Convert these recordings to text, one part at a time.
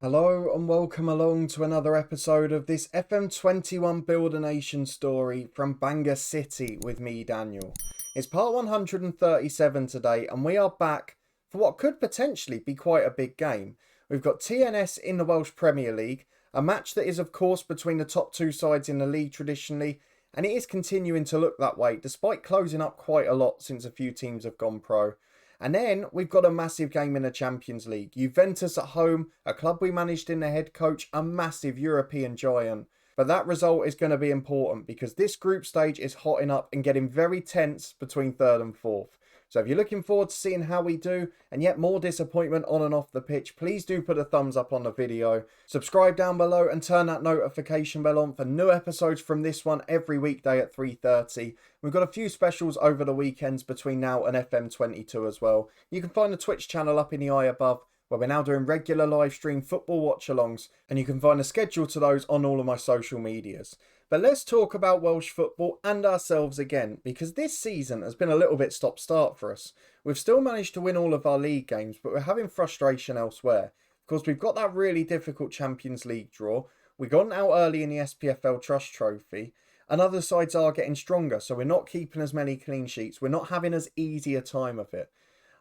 Hello and welcome along to another episode of this FM21 Build a Nation story from Bangor City with me, Daniel. It's part 137 today and we are back for what could potentially be quite a big game. We've got TNS in the Welsh Premier League, a match that is of course between the top two sides in the league traditionally, and it is continuing to look that way despite closing up quite a lot since a few teams have gone pro. And then we've got a massive game in the Champions League. Juventus at home, a club we managed in the head coach, a massive European giant. But that result is going to be important because this group stage is hotting up and getting very tense between third and fourth. So if you're looking forward to seeing how we do and yet more disappointment on and off the pitch, please do put a thumbs up on the video. Subscribe down below and turn that notification bell on for new episodes from this one every weekday at 3:30. We've got a few specials over the weekends between now and FM22 as well. You can find the Twitch channel up in the eye above, where we're now doing regular live stream football watch-alongs, and you can find a schedule to those on all of my social medias. But let's talk about Welsh football and ourselves again, because this season has been a little bit stop-start for us. We've still managed to win all of our league games, but we're having frustration elsewhere. Of course, we've got that really difficult Champions League draw. We got out early in the SPFL Trust Trophy, and other sides are getting stronger, so we're not keeping as many clean sheets. We're not having as easy a time of it.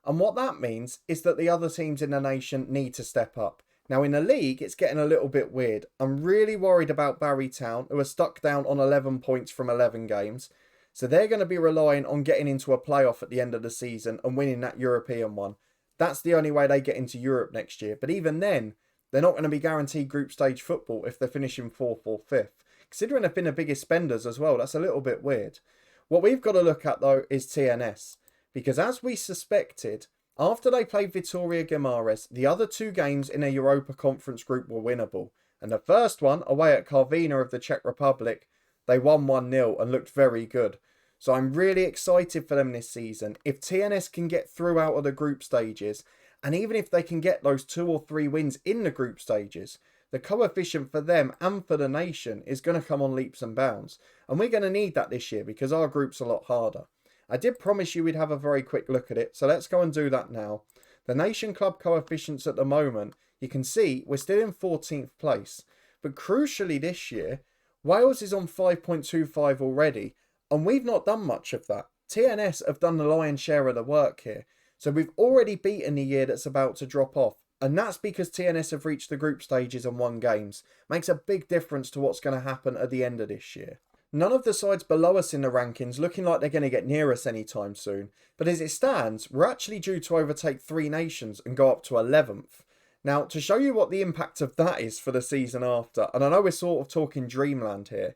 And what that means is that the other teams in the nation need to step up. Now in the league, it's getting a little bit weird. I'm really worried about Barry Town, who are stuck down on 11 points from 11 games. So they're going to be relying on getting into a playoff at the end of the season and winning that European one. That's the only way they get into Europe next year. But even then, they're not going to be guaranteed group stage football if they're finishing 4th or 5th. Considering they've been the biggest spenders as well, that's a little bit weird. What we've got to look at though is TNS. Because as we suspected, after they played Vitoria Guimarães, the other two games in a Europa Conference group were winnable. And the first one, away at Karviná of the Czech Republic, they won 1-0 and looked very good. So I'm really excited for them this season. If TNS can get through out of the group stages, and even if they can get those 2 or 3 wins in the group stages, the coefficient for them and for the nation is going to come on leaps and bounds. And we're going to need that this year because our group's a lot harder. I did promise you we'd have a very quick look at it, so let's go and do that now. The Nation Club coefficients at the moment, you can see we're still in 14th place. But crucially this year, Wales is on 5.25 already, and we've not done much of that. TNS have done the lion's share of the work here. So we've already beaten the year that's about to drop off. And that's because TNS have reached the group stages and won games. Makes a big difference to what's going to happen at the end of this year. None of the sides below us in the rankings looking like they're going to get near us anytime soon. But as it stands, we're actually due to overtake 3 nations and go up to 11th. Now, to show you what the impact of that is for the season after, and I know we're sort of talking dreamland here,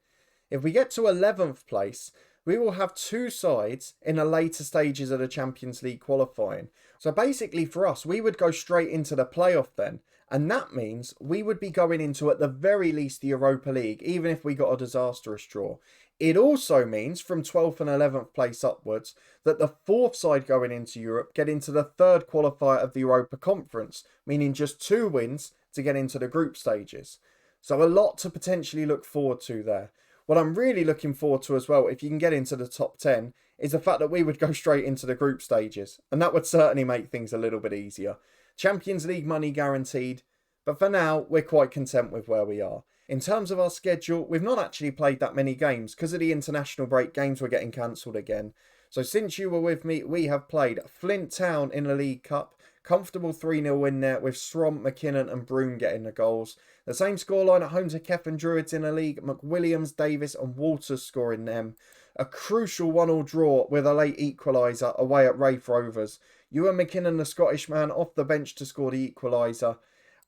if we get to 11th place, we will have 2 sides in the later stages of the Champions League qualifying. So basically for us, we would go straight into the playoff then. And that means we would be going into, at the very least, the Europa League, even if we got a disastrous draw. It also means, from 12th and 11th place upwards, that the 4th side going into Europe get into the 3rd qualifier of the Europa Conference, meaning just 2 wins to get into the group stages. So a lot to potentially look forward to there. What I'm really looking forward to as well, if you can get into the top 10, is the fact that we would go straight into the group stages. And that would certainly make things a little bit easier. Champions League money guaranteed, but for now, we're quite content with where we are. In terms of our schedule, we've not actually played that many games. Because of the international break, games were getting cancelled again. So since you were with me, we have played Flint Town in the League Cup. Comfortable 3-0 win there with Strom, McKinnon and Broom getting the goals. The same scoreline at home to Kefan Druids in the league. McWilliams, Davis and Walters scoring them. A crucial 1-1 draw with a late equaliser away at Raith Rovers. Ewan McKinnon, the Scottish man, off the bench to score the equaliser.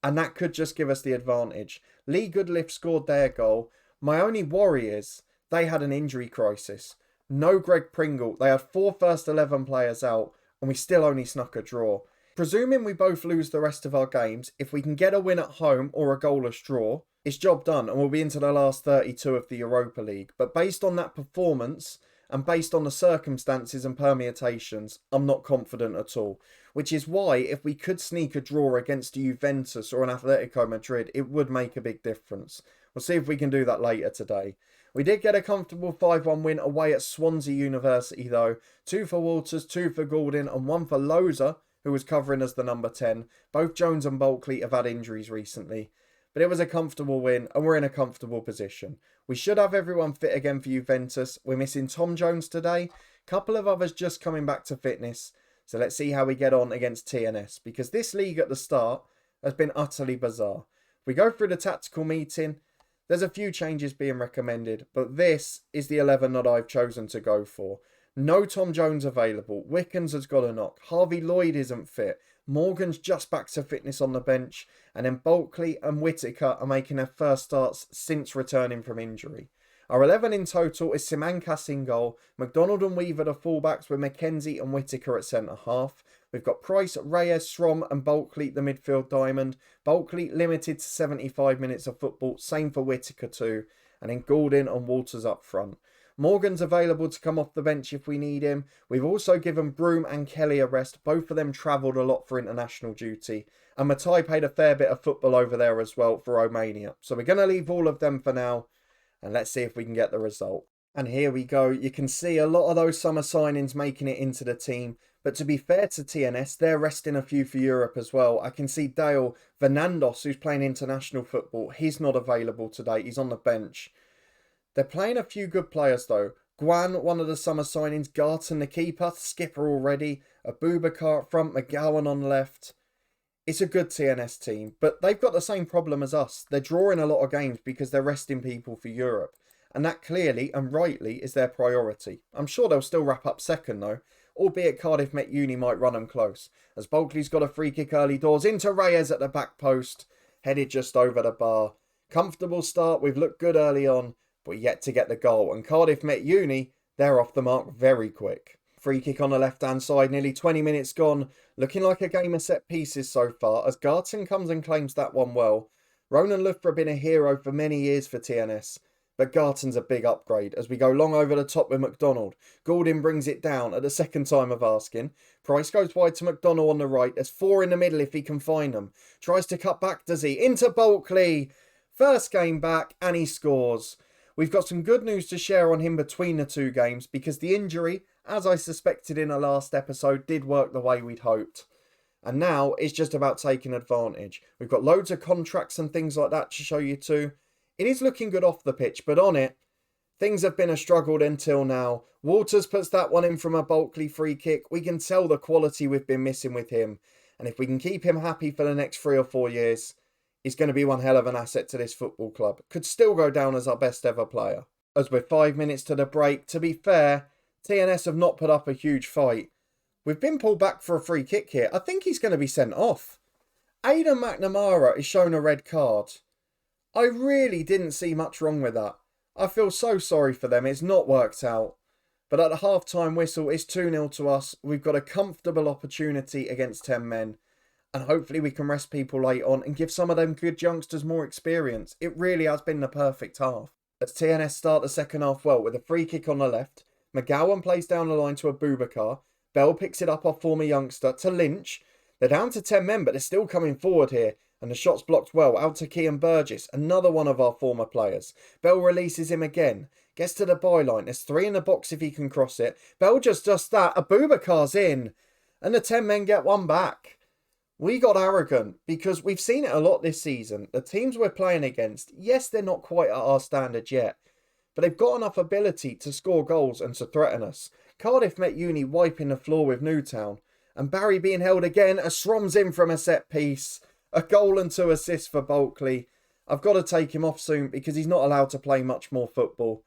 And that could just give us the advantage. Lee Goodliff scored their goal. My only worry is they had an injury crisis. No Greg Pringle. They had 4 first 11 players out and we still only snuck a draw. Presuming we both lose the rest of our games, if we can get a win at home or a goalless draw, it's job done and we'll be into the last 32 of the Europa League. But based on that performance and based on the circumstances and permutations, I'm not confident at all. Which is why if we could sneak a draw against a Juventus or an Atletico Madrid, it would make a big difference. We'll see if we can do that later today. We did get a comfortable 5-1 win away at Swansea University though. 2 for Walters, 2 for Goulding and 1 for Loza who was covering as the number 10. Both Jones and Bulkley have had injuries recently. But it was a comfortable win, and we're in a comfortable position. We should have everyone fit again for Juventus. We're missing Tom Jones today. Couple of others just coming back to fitness. So let's see how we get on against TNS, because this league at the start has been utterly bizarre. If we go through the tactical meeting, there's a few changes being recommended, but this is the 11 that I've chosen to go for. No Tom Jones available. Wickens has got a knock. Harvey Lloyd isn't fit. Morgan's just back to fitness on the bench. And then Bulkley and Whittaker are making their first starts since returning from injury. Our 11 in total is Simancas in goal, McDonald and Weaver the fullbacks with McKenzie and Whittaker at centre-half. We've got Price, Reyes, Schromm and Bulkley the midfield diamond. Bulkley limited to 75 minutes of football, same for Whittaker too. And then Goulding and Walters up front. Morgan's available to come off the bench if we need him. We've also given Broom and Kelly a rest. Both of them travelled a lot for international duty. And Matai played a fair bit of football over there as well for Romania. So we're going to leave all of them for now. And let's see if we can get the result. And here we go. You can see a lot of those summer signings making it into the team. But to be fair to TNS, they're resting a few for Europe as well. I can see Dale Fernandos, who's playing international football. He's not available today. He's on the bench. They're playing a few good players though. Guan, one of the summer signings. Garton, the keeper. Skipper already. Abubakar up front. McGowan on left. It's a good TNS team, but they've got the same problem as us. They're drawing a lot of games because they're resting people for Europe. And that clearly and rightly is their priority. I'm sure they'll still wrap up second though, albeit Cardiff Met Uni might run them close. As Bulkley's got a free kick early doors into Reyes at the back post, headed just over the bar. Comfortable start, we've looked good early on, but yet to get the goal. And Cardiff Met Uni, they're off the mark very quick. Free kick on the left-hand side, nearly 20 minutes gone. Looking like a game of set pieces so far, as Garton comes and claims that one well. Ronan Lufra been a hero for many years for TNS, but Garton's a big upgrade as we go long over the top with McDonald. Goulding brings it down at the second time of asking. Price goes wide to McDonald on the right. There's four in the middle if he can find them. Tries to cut back, does he? Into Bulkley. First game back, and he scores. We've got some good news to share on him between the two games because the injury, as I suspected in the last episode, did work the way we'd hoped. And now it's just about taking advantage. We've got loads of contracts and things like that to show you too. It is looking good off the pitch, but on it, things have been a struggle until now. Walters puts that one in from a Bulkley free kick. We can tell the quality we've been missing with him. And if we can keep him happy for the next 3 or 4 years, he's going to be one hell of an asset to this football club. Could still go down as our best ever player. As we're 5 minutes to the break, to be fair, TNS have not put up a huge fight. We've been pulled back for a free kick here. I think he's going to be sent off. Aidan McNamara is shown a red card. I really didn't see much wrong with that. I feel so sorry for them. It's not worked out. But at the half-time whistle, it's 2-0 to us. We've got a comfortable opportunity against 10 men. And hopefully we can rest people late on and give some of them good youngsters more experience. It really has been the perfect half. As TNS start the second half well with a free kick on the left. McGowan plays down the line to Abubakar. Bell picks it up off former youngster to Lynch. They're down to 10 men, but they're still coming forward here. And the shot's blocked well out to Kean Burgess, another one of our former players. Bell releases him again. Gets to the byline. There's 3 in the box if he can cross it. Bell just does that. Abubakar's in. And the 10 men get one back. We got arrogant because we've seen it a lot this season. The teams we're playing against, yes, they're not quite at our standard yet, but they've got enough ability to score goals and to threaten us. Cardiff Met Uni wiping the floor with Newtown, and Barry being held again as Schromm's in from a set piece. A goal and 2 assists for Bulkley. I've got to take him off soon because he's not allowed to play much more football.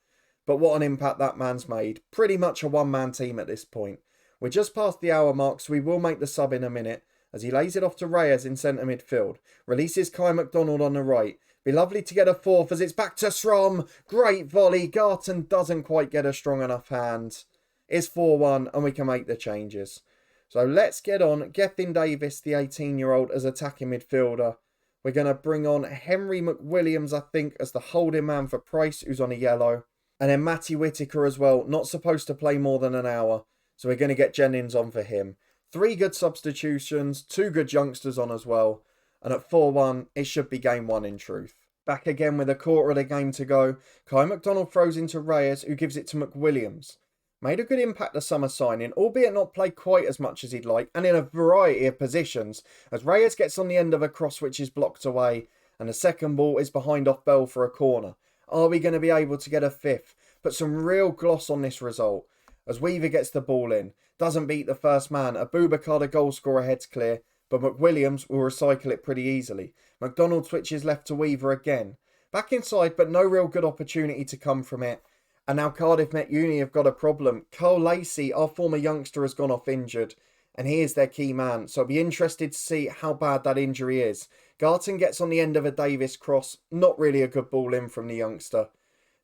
But what an impact that man's made. Pretty much a one-man team at this point. We're just past the hour mark, so we will make the sub in a minute. As he lays it off to Reyes in centre midfield. Releases Kai McDonald on the right. Be lovely to get a fourth as it's back to Schromm. Great volley. Garton doesn't quite get a strong enough hand. It's 4-1 and we can make the changes. So let's get on. Gethin Davis, the 18-year-old, as attacking midfielder. We're going to bring on Henry McWilliams, I think, as the holding man for Price, who's on a yellow. And then Matty Whittaker as well. Not supposed to play more than an hour. So we're going to get Jennings on for him. 3 good substitutions, 2 good youngsters on as well. And at 4-1, it should be game 1 in truth. Back again with a quarter of the game to go. Kai McDonald throws into Reyes, who gives it to McWilliams. Made a good impact the summer signing, albeit not played quite as much as he'd like, and in a variety of positions, as Reyes gets on the end of a cross which is blocked away, and the second ball is behind off Bell for a corner. Are we going to be able to get a fifth? Put some real gloss on this result, as Weaver gets the ball in, doesn't beat the first man, Abubakar the goal scorer heads clear, but McWilliams will recycle it pretty easily. McDonald switches left to Weaver again. Back inside, but no real good opportunity to come from it. And now Cardiff Met Uni have got a problem. Carl Lacey, our former youngster, has gone off injured, and he is their key man. So I'll be interested to see how bad that injury is. Garton gets on the end of a Davis cross. Not really a good ball in from the youngster.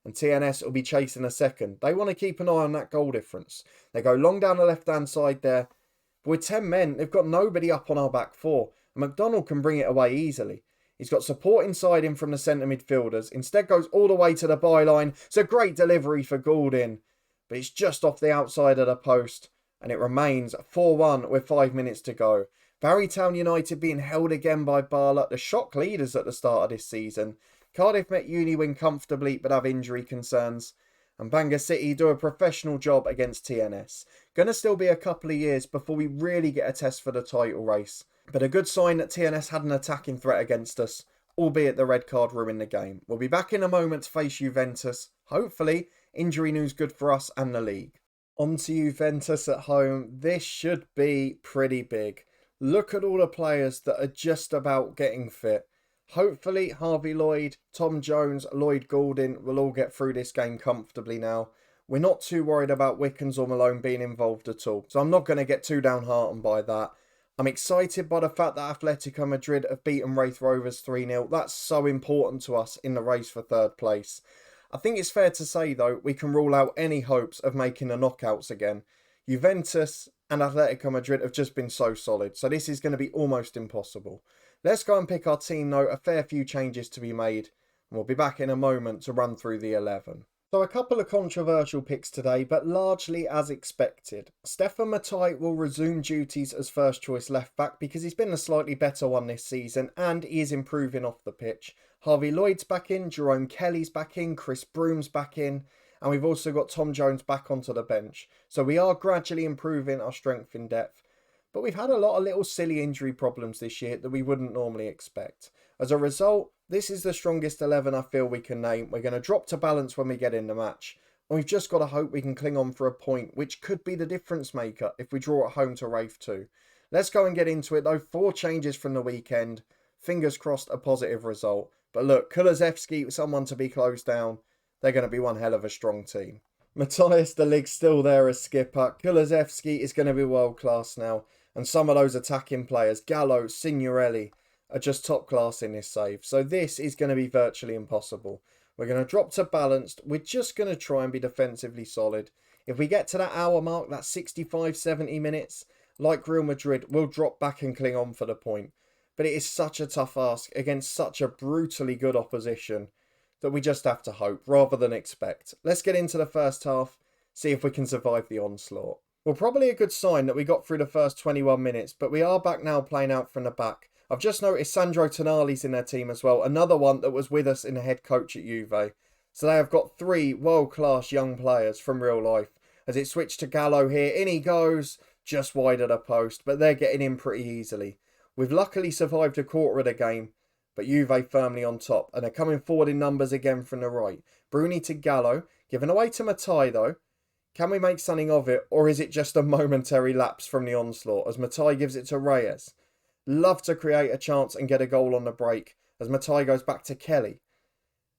And TNS will be chasing a second. They want to keep an eye on that goal difference. They go long down the left-hand side there. But with 10 men, they've got nobody up on our back four. And McDonald can bring it away easily. He's got support inside him from the centre midfielders. Instead goes all the way to the byline. It's a great delivery for Goulding. But it's just off the outside of the post. And it remains 4-1 with 5 minutes to go. Barrytown United being held again by Barlett, the shock leaders at the start of this season. Cardiff Met Uni win comfortably but have injury concerns. And Bangor City do a professional job against TNS. Gonna still be a couple of years before we really get a test for the title race. But a good sign that TNS had an attacking threat against us, albeit the red card ruined the game. We'll be back in a moment to face Juventus. Hopefully, injury news good for us and the league. On to Juventus at home. This should be pretty big. Look at all the players that are just about getting fit. Hopefully, Harvey Lloyd, Tom Jones, Lloyd Goulding will all get through this game comfortably now. We're not too worried about Wickens or Malone being involved at all, so I'm not going to get too downhearted by that. I'm excited by the fact that Atletico Madrid have beaten Wraith Rovers 3-0. That's so important to us in the race for third place. I think it's fair to say, though, we can rule out any hopes of making the knockouts again. Juventus and Atletico Madrid have just been so solid, so this is going to be almost impossible. Let's go and pick our team, though. A fair few changes to be made, and we'll be back in a moment to run through the 11. So a couple of controversial picks today, but largely as expected. Stefan Matai will resume duties as first choice left back because he's been a slightly better one this season and he is improving off the pitch. Harvey Lloyd's back in, Jerome Kelly's back in, Chris Broom's back in, and we've also got Tom Jones back onto the bench. So we are gradually improving our strength in depth. But we've had a lot of little silly injury problems this year that we wouldn't normally expect. As a result, this is the strongest 11 I feel we can name. We're going to drop to balance when we get in the match. And we've just got to hope we can cling on for a point, which could be the difference maker if we draw at home to Wraith 2. Let's go and get into it though. 4 changes from the weekend. Fingers crossed a positive result. But look, Kulusevski, someone to be closed down. They're going to be one hell of a strong team. Matthias de Ligt's still there as skipper. Kulusevski is going to be world class now. And some of those attacking players, Gallo, Signorelli, are just top class in this save. So this is going to be virtually impossible. We're going to drop to balanced. We're just going to try and be defensively solid. If we get to that hour mark, that 65, 70 minutes, like Real Madrid, we'll drop back and cling on for the point. But it is such a tough ask against such a brutally good opposition that we just have to hope rather than expect. Let's get into the first half, see if we can survive the onslaught. Well, probably a good sign that we got through the first 21 minutes, but we are back now playing out from the back. I've just noticed Sandro Tonali's in their team as well, another one that was with us in the head coach at Juve. So they have got 3 world-class young players from real life. As it switched to Gallo here, in he goes, just wide of the post, but they're getting in pretty easily. We've luckily survived a quarter of the game, but Juve firmly on top, and they're coming forward in numbers again from the right. Bruni to Gallo, given away to Matai though. Can we make something of it, or is it just a momentary lapse from the onslaught as Matai gives it to Reyes? Love to create a chance and get a goal on the break as Matai goes back to Kelly.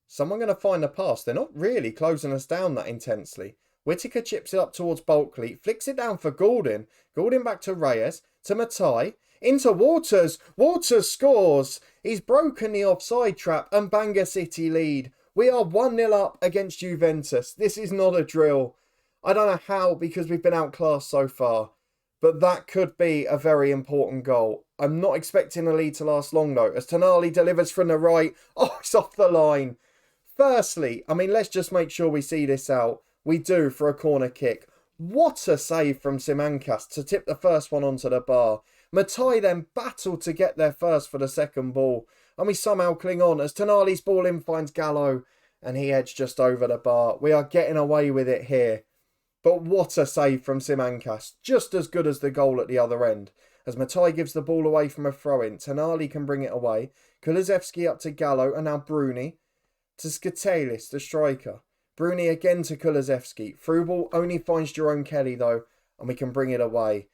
Someone going to find the pass. They're not really closing us down that intensely. Whittaker chips it up towards Bulkley, flicks it down for Goulding. Goulding back to Reyes, to Matai, into Waters. Waters scores. He's broken the offside trap and Bangor City lead. We are 1-0 up against Juventus. This is not a drill. I don't know how because we've been outclassed so far. But that could be a very important goal. I'm not expecting the lead to last long though, as Tonali delivers from the right. Oh, it's off the line. Firstly, let's just make sure we see this out. We do for a corner kick. What a save from Simancas to tip the first one onto the bar. Matai then battled to get there first for the second ball. And we somehow cling on as Tonali's ball in finds Gallo. And he edged just over the bar. We are getting away with it here. But what a save from Simancas. Just as good as the goal at the other end. As Matai gives the ball away from a throw-in, Tonali can bring it away. Kulusevski up to Gallo, and now Bruni to Skatelis, the striker. Bruni again to Kulusevski. Through ball only finds Jerome Kelly though, and we can bring it away.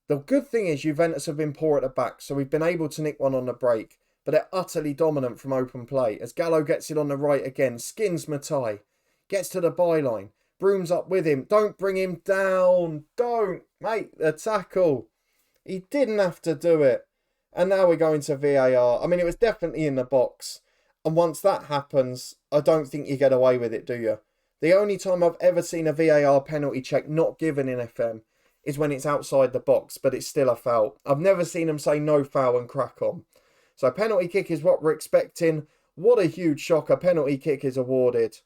The good thing is Juventus have been poor at the back, so we've been able to nick one on the break. But they're utterly dominant from open play. As Gallo gets it on the right again, skins Matai. Gets to the byline. Broom's up with him. Don't bring him down. Don't make the tackle. He didn't have to do it. And now we're going to VAR. I mean, it was definitely in the box. And once that happens, I don't think you get away with it, do you? The only time I've ever seen a VAR penalty check not given in FM is when it's outside the box, but it's still a foul. I've never seen them say no foul and crack on. So penalty kick is what we're expecting. What a huge shocker. Penalty kick is awarded.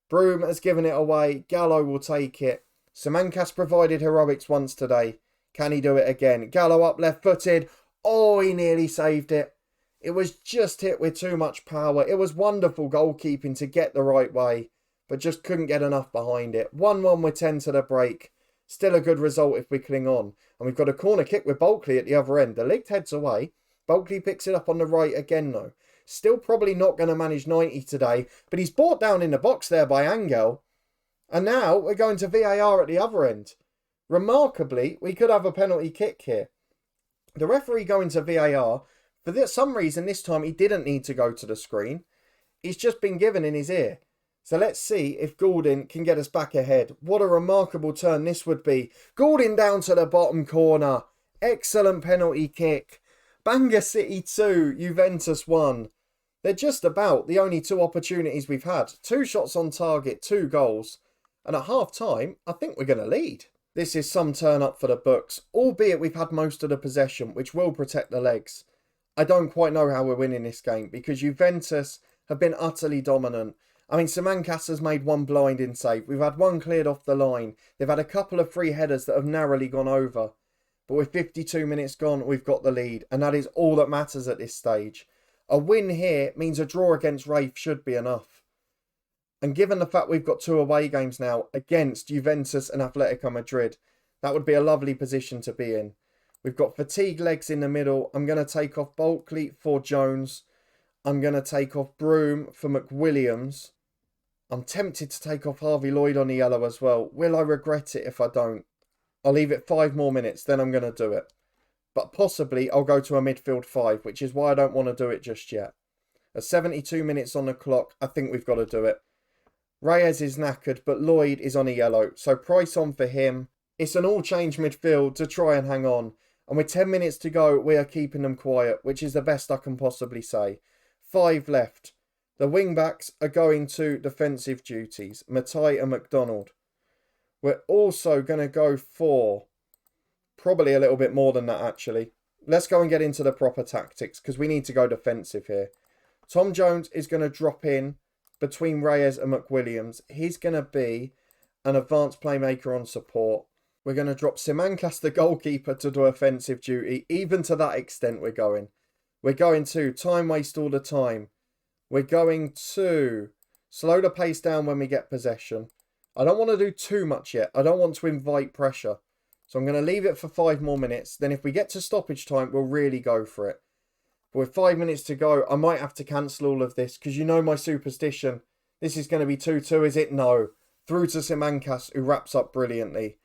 Broom has given it away. Gallo will take it. Simancas provided heroics once today. Can he do it again? Gallo up left-footed. Oh, he nearly saved it. It was just hit with too much power. It was wonderful goalkeeping to get the right way, but just couldn't get enough behind it. 1-1 with 10 to the break. Still a good result if we cling on. And we've got a corner kick with Bulkley at the other end. The leg heads away. Bulkley picks it up on the right again though. Still probably not going to manage 90 today, but he's brought down in the box there by Angel. And now we're going to VAR at the other end. Remarkably, we could have a penalty kick here. The referee going to VAR, for some reason this time he didn't need to go to the screen. He's just been given in his ear. So let's see if Goulding can get us back ahead. What a remarkable turn this would be. Goulding down to the bottom corner. Excellent penalty kick. Bangor City 2, Juventus 1. They're just about the only two opportunities we've had. 2 shots on target, 2 goals. And at half-time, I think we're going to lead. This is some turn up for the books, albeit we've had most of the possession, which will protect the legs. I don't quite know how we're winning this game, because Juventus have been utterly dominant. I mean, Simancas has made 1 blinding save. We've had 1 cleared off the line. They've had a couple of free headers that have narrowly gone over. But with 52 minutes gone, we've got the lead. And that is all that matters at this stage. A win here means a draw against Rafe should be enough. And given the fact we've got 2 away games now against Juventus and Atletico Madrid, that would be a lovely position to be in. We've got fatigue legs in the middle. I'm going to take off Bulkley for Jones. I'm going to take off Broom for McWilliams. I'm tempted to take off Harvey Lloyd on the yellow as well. Will I regret it if I don't? I'll leave it 5 more minutes, then I'm going to do it. But possibly I'll go to a midfield 5, which is why I don't want to do it just yet. At 72 minutes on the clock, I think we've got to do it. Reyes is knackered, but Lloyd is on a yellow, so Price on for him. It's an all-change midfield to try and hang on. And with 10 minutes to go, we are keeping them quiet, which is the best I can possibly say. 5 left. The wing-backs are going to defensive duties, Matai and McDonald. We're also going to go for probably a little bit more than that, actually. Let's go and get into the proper tactics, because we need to go defensive here. Tom Jones is going to drop in between Reyes and McWilliams. He's going to be an advanced playmaker on support. We're going to drop Simancas, the goalkeeper, to do offensive duty. Even to that extent we're going. We're going to time waste all the time. We're going to slow the pace down when we get possession. I don't want to do too much yet. I don't want to invite pressure. So I'm going to leave it for 5 more minutes. Then if we get to stoppage time, we'll really go for it. But with 5 minutes to go, I might have to cancel all of this. Because you know my superstition. This is going to be 2-2, is it? No. Through to Simancas, who wraps up brilliantly.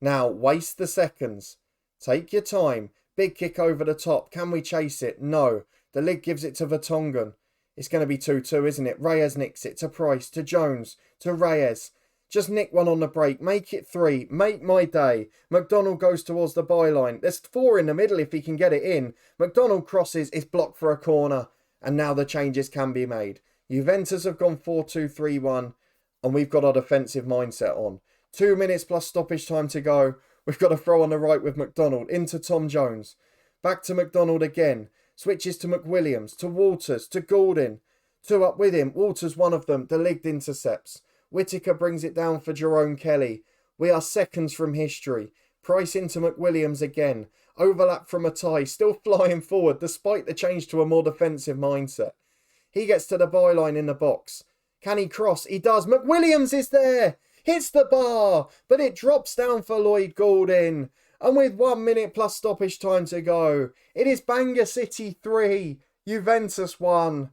Now, waste the seconds. Take your time. Big kick over the top. Can we chase it? No. The lid gives it to Vertonghen. It's going to be 2-2, isn't it? Reyes nicks it to Price, to Jones, to Reyes. Just nick one on the break. Make it 3. Make my day. McDonald goes towards the byline. There's 4 in the middle if he can get it in. McDonald crosses. It's blocked for a corner. And now the changes can be made. Juventus have gone 4-2-3-1. And we've got our defensive mindset on. 2 minutes plus stoppage time to go. We've got a throw on the right with McDonald. Into Tom Jones. Back to McDonald again. Switches to McWilliams. To Walters. To Goulding. 2 up with him. Walters one of them. The legged intercepts. Whittaker brings it down for Jerome Kelly. We are seconds from history. Price into McWilliams again. Overlap from Matai. Still flying forward despite the change to a more defensive mindset. He gets to the byline in the box. Can he cross? He does. McWilliams is there. hits the bar, but it drops down for Lloyd Goulding. And with 1 minute plus stoppage time to go, it is Bangor City 3, Juventus 1.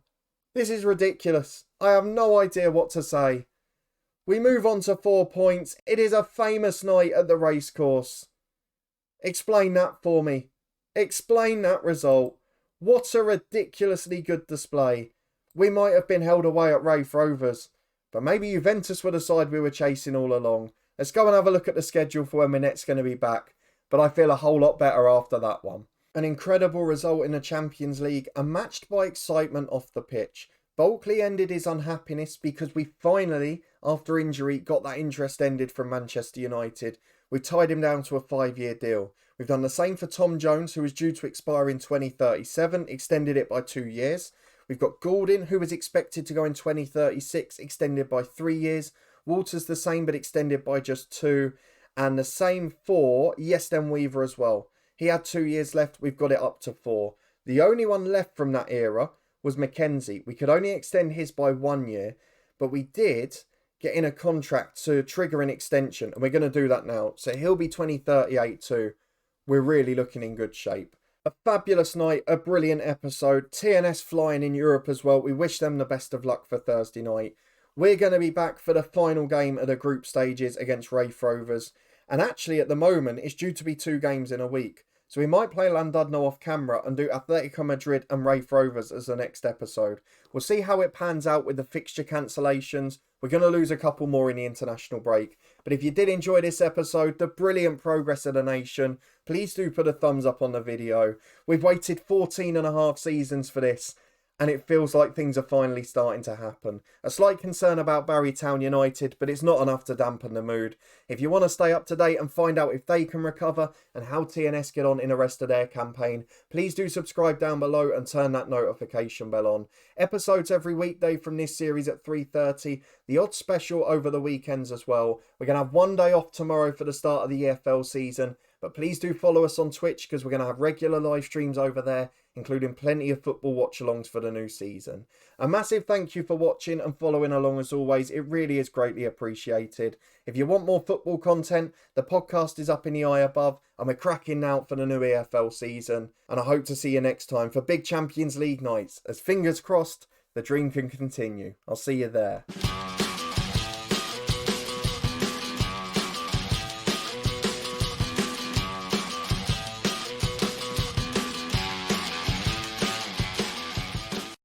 This is ridiculous. I have no idea what to say. We move on to 4 points. It is a famous night at the racecourse. Explain that for me. Explain that result. What a ridiculously good display. We might have been held away at Raith Rovers, but maybe Juventus were the side we were chasing all along. Let's go and have a look at the schedule for when Minette's going to be back, but I feel a whole lot better after that one. An incredible result in the Champions League and matched by excitement off the pitch. Bulkley ended his unhappiness because we finally, after injury, got that interest ended from Manchester United. We tied him down to a 5-year deal. We've done the same for Tom Jones, who was due to expire in 2037, extended it by 2 years. We've got Goulding, who was expected to go in 2036, extended by 3 years. Walters the same, but extended by just 2. And the same for Yesten Weaver as well. He had 2 years left. We've got it up to 4. The only one left from that era was Mackenzie. We could only extend his by 1 year, but we did get in a contract to trigger an extension, and we're going to do that now. So he'll be 2038 too. We're really looking in good shape. A fabulous night, a brilliant episode. TNS flying in Europe as well. We wish them the best of luck for Thursday night. We're going to be back for the final game of the group stages against Raith Rovers. And actually, at the moment, it's due to be 2 games in a week. So we might play Llandudno off camera and do Atletico Madrid and Raith Rovers as the next episode. We'll see how it pans out with the fixture cancellations. We're going to lose a couple more in the international break. But if you did enjoy this episode, the brilliant progress of the nation, please do put a thumbs up on the video. We've waited 14.5 seasons for this, and it feels like things are finally starting to happen. A slight concern about Barrytown United, but it's not enough to dampen the mood. If you want to stay up to date and find out if they can recover and how TNS get on in the rest of their campaign, please do subscribe down below and turn that notification bell on. Episodes every weekday from this series at 3:30. The odd special over the weekends as well. We're going to have 1 day off tomorrow for the start of the EFL season. But please do follow us on Twitch because we're going to have regular live streams over there, including plenty of football watch-alongs for the new season. A massive thank you for watching and following along as always. It really is greatly appreciated. If you want more football content, the podcast is up in the eye above and we're cracking out for the new EFL season. And I hope to see you next time for big Champions League nights. As fingers crossed, the dream can continue. I'll see you there.